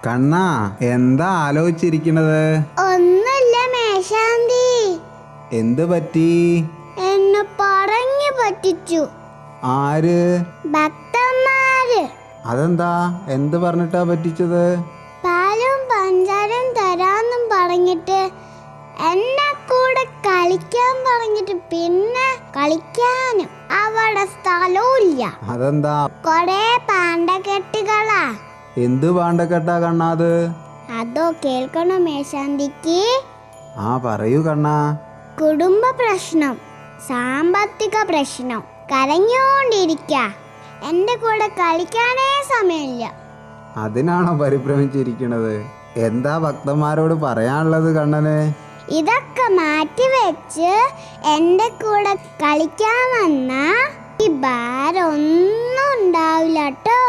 കണ്ണാ, എന്താ ആലോചിച്ചിരിക്കണത്? ഒന്നുമില്ല മേശാന്തി. എന്ത് പറ്റി? എന്നെ പറഞ്ഞു പറ്റിച്ചു. ആര്? ഭക്തന്മാര്. അതെന്താ? എന്ത് പറഞ്ഞിട്ടാ പറ്റിച്ചത്? പാലും പഞ്ചാരയും തരാന്നും പറഞ്ഞിട്ട് എന്നെ കൂടെ കളിക്കാൻ പറഞ്ഞിട്ട് പിന്നെ കളിക്കാനും അവിടെ സ്ഥലവുമില്ല. അതെന്താ? കൊറേ പാണ്ടക്കെട്ടുകളാ. എന്ത് പാണ്ടക്കെട്ടാ കണ്ണാത്? അതോ കേൾക്കണോ മേശാന്തിക്ക്? പറയൂ കണ്ണാ. കുടുംബ പ്രശ്നം, സാമ്പത്തിക പ്രശ്നം, കരഞ്ഞോണ്ടിരിക്ക. എന്റെ കൂടെ കളിക്കാനേ സമയമില്ല. അതിനാണോ പരിഭ്രമിച്ചിരിക്കണത്? എന്താ ഭക്തന്മാരോട് പറയാനുള്ളത് കണ്ണന്? ഇതൊക്കെ മാറ്റിവെച്ച് എന്റെ കൂടെ കളിക്കാൻ വന്ന ഈ ഭാരം ഒന്നും ഉണ്ടാവില്ല കേട്ടോ.